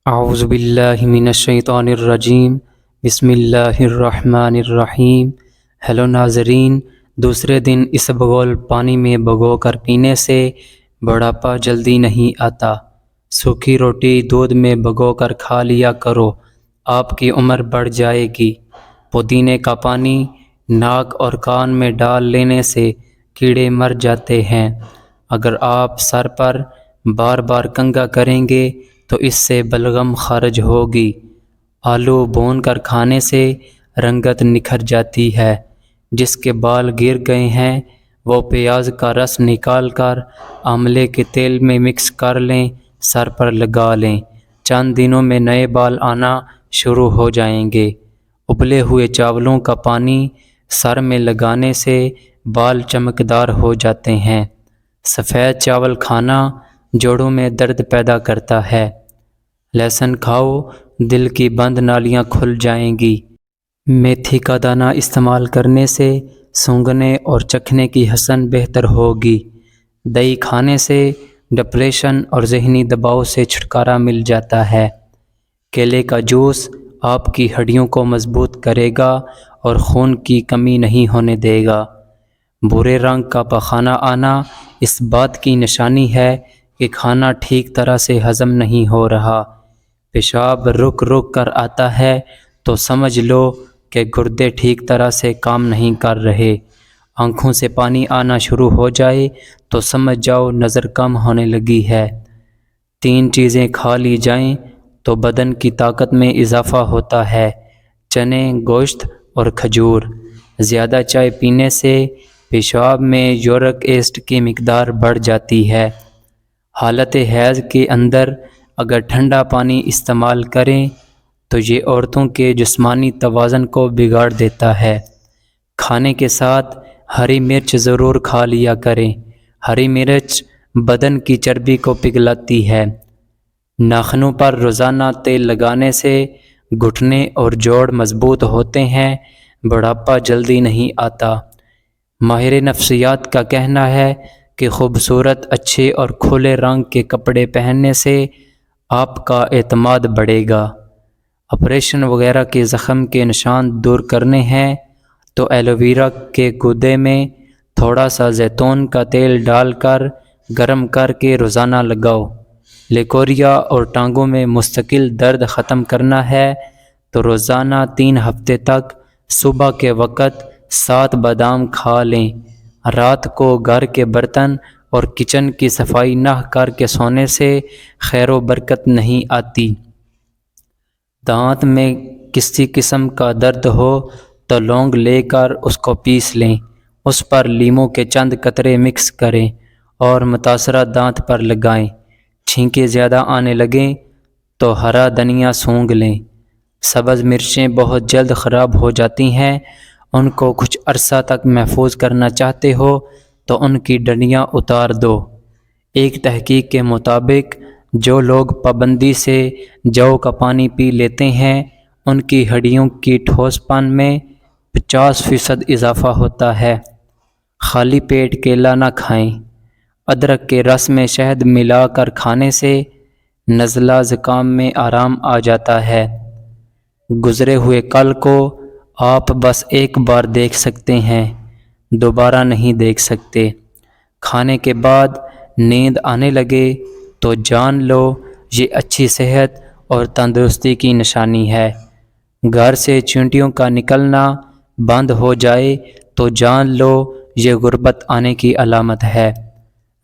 اعوذ باللہ من الشیطان الرجیم بسم اللہ الرحمن الرحیم۔ ہیلو ناظرین، دوسرے دن اس بغول پانی میں بھگو کر پینے سے بڑھاپا جلدی نہیں آتا۔ سوکھی روٹی دودھ میں بھگو کر کھا لیا کرو، آپ کی عمر بڑھ جائے گی۔ پودینے کا پانی ناک اور کان میں ڈال لینے سے کیڑے مر جاتے ہیں۔ اگر آپ سر پر بار بار کنگھا کریں گے تو اس سے بلغم خارج ہوگی۔ آلو بھون کر کھانے سے رنگت نکھر جاتی ہے۔ جس کے بال گر گئے ہیں وہ پیاز کا رس نکال کر آملے کے تیل میں مکس کر لیں، سر پر لگا لیں، چند دنوں میں نئے بال آنا شروع ہو جائیں گے۔ ابلے ہوئے چاولوں کا پانی سر میں لگانے سے بال چمکدار ہو جاتے ہیں۔ سفید چاول کھانا جوڑوں میں درد پیدا کرتا ہے۔ لہسن کھاؤ، دل کی بند نالیاں کھل جائیں گی۔ میتھی کا دانہ استعمال کرنے سے سونگھنے اور چکھنے کی حسن بہتر ہوگی۔ دہی کھانے سے ڈپریشن اور ذہنی دباؤ سے چھٹکارا مل جاتا ہے۔ کیلے کا جوس آپ کی ہڈیوں کو مضبوط کرے گا اور خون کی کمی نہیں ہونے دے گا۔ بھورے رنگ کا پخانہ آنا اس بات کی نشانی ہے کہ کھانا ٹھیک طرح سے ہضم نہیں ہو رہا۔ پیشاب رک رک کر آتا ہے تو سمجھ لو کہ گردے ٹھیک طرح سے کام نہیں کر رہے۔ آنکھوں سے پانی آنا شروع ہو جائے تو سمجھ جاؤ نظر کم ہونے لگی ہے۔ 3 چیزیں کھا لی جائیں تو بدن کی طاقت میں اضافہ ہوتا ہے: چنے، گوشت اور کھجور۔ زیادہ چائے پینے سے پیشاب میں یورک ایسڈ کی مقدار بڑھ جاتی ہے۔ حالت حیض کے اندر اگر ٹھنڈا پانی استعمال کریں تو یہ عورتوں کے جسمانی توازن کو بگاڑ دیتا ہے۔ کھانے کے ساتھ ہری مرچ ضرور کھا لیا کریں۔ ہری مرچ بدن کی چربی کو پگھلاتی ہے۔ ناخنوں پر روزانہ تیل لگانے سے گھٹنے اور جوڑ مضبوط ہوتے ہیں، بڑھاپا جلدی نہیں آتا۔ ماہر نفسیات کا کہنا ہے کہ خوبصورت، اچھے اور کھلے رنگ کے کپڑے پہننے سے آپ کا اعتماد بڑھے گا۔ آپریشن وغیرہ کے زخم کے نشان دور کرنے ہیں تو ایلو ویرا کے گودے میں تھوڑا سا زیتون کا تیل ڈال کر گرم کر کے روزانہ لگاؤ۔ لیکوریا اور ٹانگوں میں مستقل درد ختم کرنا ہے تو روزانہ 3 ہفتے تک صبح کے وقت 7 بادام کھا لیں۔ رات کو گھر کے برتن اور کچن کی صفائی نہ کر کے سونے سے خیر و برکت نہیں آتی۔ دانت میں کسی قسم کا درد ہو تو لونگ لے کر اس کو پیس لیں، اس پر لیموں کے چند قطرے مکس کریں اور متاثرہ دانت پر لگائیں۔ چھینکیں زیادہ آنے لگیں تو ہرا دھنیا سونگھ لیں۔ سبز مرچیں بہت جلد خراب ہو جاتی ہیں، ان کو کچھ عرصہ تک محفوظ کرنا چاہتے ہو تو ان کی ڈنڈیاں اتار دو۔ ایک تحقیق کے مطابق جو لوگ پابندی سے جو کا پانی پی لیتے ہیں ان کی ہڈیوں کی ٹھوس پن میں 50% اضافہ ہوتا ہے۔ خالی پیٹ کیلا نہ کھائیں۔ ادرک کے رس میں شہد ملا کر کھانے سے نزلہ زکام میں آرام آ جاتا ہے۔ گزرے ہوئے کل کو آپ بس ایک بار دیکھ سکتے ہیں، دوبارہ نہیں دیکھ سکتے۔ کھانے کے بعد نیند آنے لگے تو جان لو یہ اچھی صحت اور تندرستی کی نشانی ہے۔ گھر سے چینٹیوں کا نکلنا بند ہو جائے تو جان لو یہ غربت آنے کی علامت ہے۔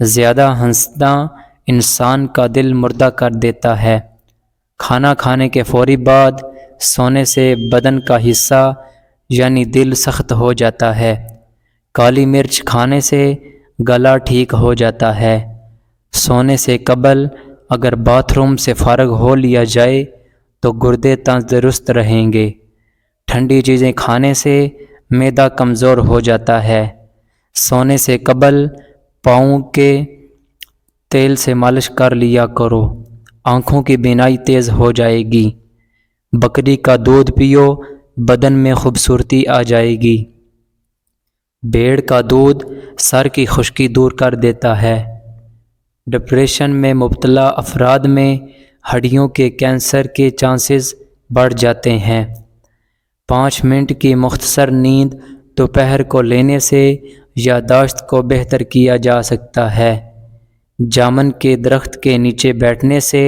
زیادہ ہنسنا انسان کا دل مردہ کر دیتا ہے۔ کھانا کھانے کے فوری بعد سونے سے بدن کا حصہ یعنی دل سخت ہو جاتا ہے۔ کالی مرچ کھانے سے گلا ٹھیک ہو جاتا ہے۔ سونے سے قبل اگر باتھ روم سے فارغ ہو لیا جائے تو گردے تندرست رہیں گے۔ ٹھنڈی چیزیں کھانے سے معدہ کمزور ہو جاتا ہے۔ سونے سے قبل پاؤں کے تیل سے مالش کر لیا کرو، آنکھوں کی بینائی تیز ہو جائے گی۔ بکری کا دودھ پیو، بدن میں خوبصورتی آ جائے گی۔ بھیڑ کا دودھ سر کی خشکی دور کر دیتا ہے۔ ڈپریشن میں مبتلا افراد میں ہڈیوں کے کینسر کے چانسز بڑھ جاتے ہیں۔ 5 منٹ کی مختصر نیند دوپہر کو لینے سے یادداشت کو بہتر کیا جا سکتا ہے۔ جامن کے درخت کے نیچے بیٹھنے سے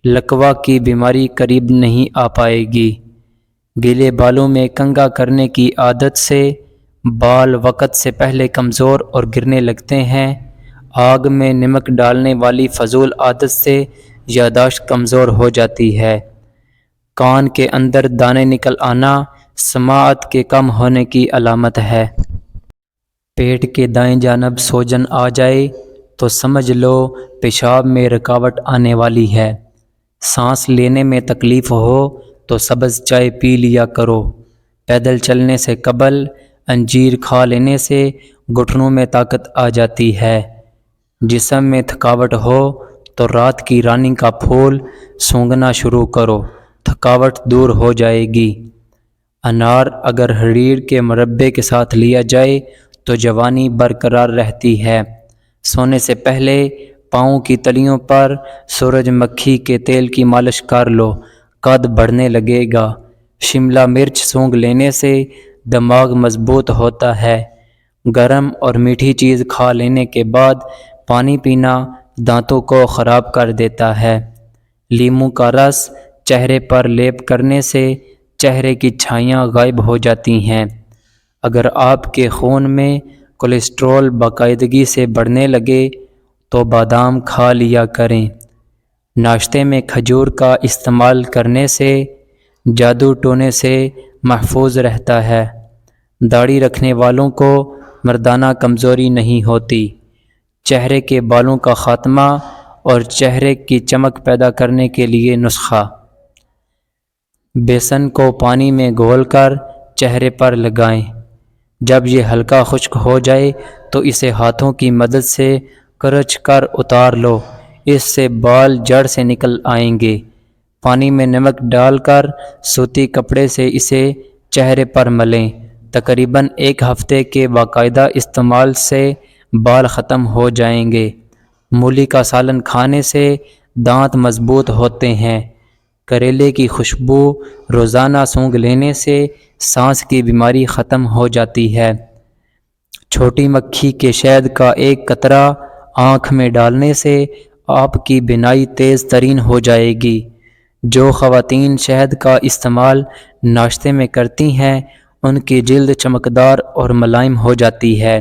لکوہ کی بیماری قریب نہیں آ پائے گی۔ گیلے بالوں میں کنگھا کرنے کی عادت سے بال وقت سے پہلے کمزور اور گرنے لگتے ہیں۔ آگ میں نمک ڈالنے والی فضول عادت سے یادداشت کمزور ہو جاتی ہے۔ کان کے اندر دانے نکل آنا سماعت کے کم ہونے کی علامت ہے۔ پیٹ کے دائیں جانب سوجن آ جائے تو سمجھ لو پیشاب میں رکاوٹ آنے والی ہے۔ سانس لینے میں تکلیف ہو تو سبز چائے پی لیا کرو۔ پیدل چلنے سے قبل انجیر کھا لینے سے گھٹنوں میں طاقت آ جاتی ہے۔ جسم میں تھکاوٹ ہو تو رات کی رانی کا پھول سونگھنا شروع کرو، تھکاوٹ دور ہو جائے گی۔ انار اگر حریر کے مربے کے ساتھ لیا جائے تو جوانی برقرار رہتی ہے۔ سونے سے پہلے پاؤں کی تلیوں پر سورج مکھی کے تیل کی مالش کر لو، قد بڑھنے لگے گا۔ شملہ مرچ سونگھ لینے سے دماغ مضبوط ہوتا ہے۔ گرم اور میٹھی چیز کھا لینے کے بعد پانی پینا دانتوں کو خراب کر دیتا ہے۔ لیموں کا رس چہرے پر لیپ کرنے سے چہرے کی چھائیاں غائب ہو جاتی ہیں۔ اگر آپ کے خون میں کولیسٹرول باقاعدگی سے بڑھنے لگے تو بادام کھا لیا کریں۔ ناشتے میں کھجور کا استعمال کرنے سے جادو ٹونے سے محفوظ رہتا ہے۔ داڑھی رکھنے والوں کو مردانہ کمزوری نہیں ہوتی۔ چہرے کے بالوں کا خاتمہ اور چہرے کی چمک پیدا کرنے کے لیے نسخہ۔ بیسن کو پانی میں گھول کر چہرے پر لگائیں۔ جب یہ ہلکا خشک ہو جائے تو اسے ہاتھوں کی مدد سے کرچ کر اتار لو، اس سے بال جڑ سے نکل آئیں گے۔ پانی میں نمک ڈال کر سوتی کپڑے سے اسے چہرے پر ملیں۔ تقریباً 1 ہفتے کے باقاعدہ استعمال سے بال ختم ہو جائیں گے۔ مولی کا سالن کھانے سے دانت مضبوط ہوتے ہیں۔ کریلے کی خوشبو روزانہ سونگھ لینے سے سانس کی بیماری ختم ہو جاتی ہے۔ چھوٹی مکھی کے شہد کا ایک قطرہ آنکھ میں ڈالنے سے آپ کی بینائی تیز ترین ہو جائے گی۔ جو خواتین شہد کا استعمال ناشتے میں کرتی ہیں ان کی جلد چمکدار اور ملائم ہو جاتی ہے۔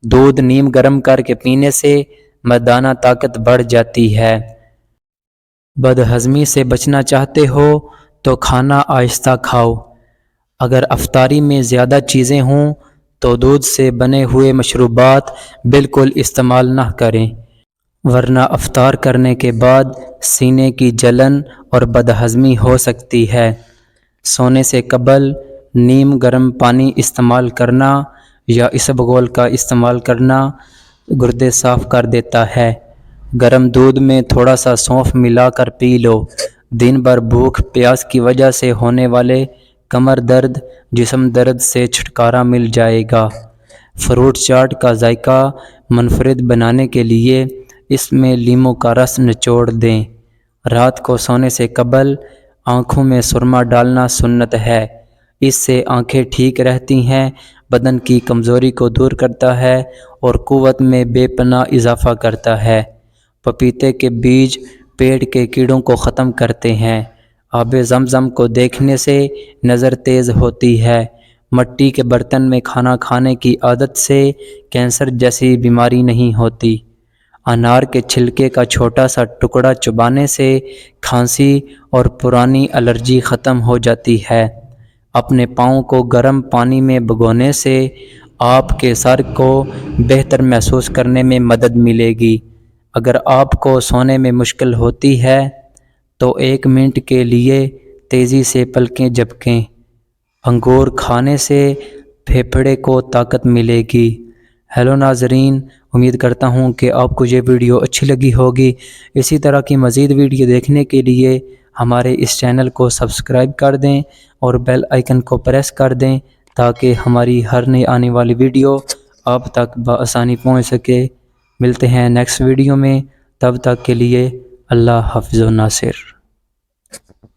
دودھ نیم گرم کر کے پینے سے مردانہ طاقت بڑھ جاتی ہے۔ بدہضمی سے بچنا چاہتے ہو تو کھانا آہستہ کھاؤ۔ اگر افطاری میں زیادہ چیزیں ہوں تو دودھ سے بنے ہوئے مشروبات بالکل استعمال نہ کریں، ورنہ افطار کرنے کے بعد سینے کی جلن اور بدہضمی ہو سکتی ہے۔ سونے سے قبل نیم گرم پانی استعمال کرنا یا اسبغول کا استعمال کرنا گردے صاف کر دیتا ہے۔ گرم دودھ میں تھوڑا سا سونف ملا کر پی لو۔ دن بھر بھوک پیاس کی وجہ سے ہونے والے کمر درد، جسم درد سے چھٹکارا مل جائے گا۔ فروٹ چاٹ کا ذائقہ منفرد بنانے کے لیے اس میں لیموں کا رس نچوڑ دیں۔ رات کو سونے سے قبل آنکھوں میں سرما ڈالنا سنت ہے، اس سے آنکھیں ٹھیک رہتی ہیں، بدن کی کمزوری کو دور کرتا ہے اور قوت میں بے پناہ اضافہ کرتا ہے۔ پپیتے کے بیج پیٹ کے کیڑوں کو ختم کرتے ہیں۔ آب زمزم کو دیکھنے سے نظر تیز ہوتی ہے۔ مٹی کے برتن میں کھانا کھانے کی عادت سے کینسر جیسی بیماری نہیں ہوتی۔ انار کے چھلکے کا چھوٹا سا ٹکڑا چبانے سے کھانسی اور پرانی الرجی ختم ہو جاتی ہے۔ اپنے پاؤں کو گرم پانی میں بھگونے سے آپ کے سر کو بہتر محسوس کرنے میں مدد ملے گی۔ اگر آپ کو سونے میں مشکل ہوتی ہے تو 1 منٹ کے لیے تیزی سے پلکیں جھپکیں۔ انگور کھانے سے پھیپھڑے کو طاقت ملے گی۔ ہیلو ناظرین، امید کرتا ہوں کہ آپ کو یہ ویڈیو اچھی لگی ہوگی۔ اسی طرح کی مزید ویڈیو دیکھنے کے لیے ہمارے اس چینل کو سبسکرائب کر دیں اور بیل آئیکن کو پریس کر دیں تاکہ ہماری ہر نئی آنے والی ویڈیو آپ تک بآسانی پہنچ سکے۔ ملتے ہیں نیکسٹ ویڈیو میں، تب تک کے لیے اللہ حافظ و ناصر.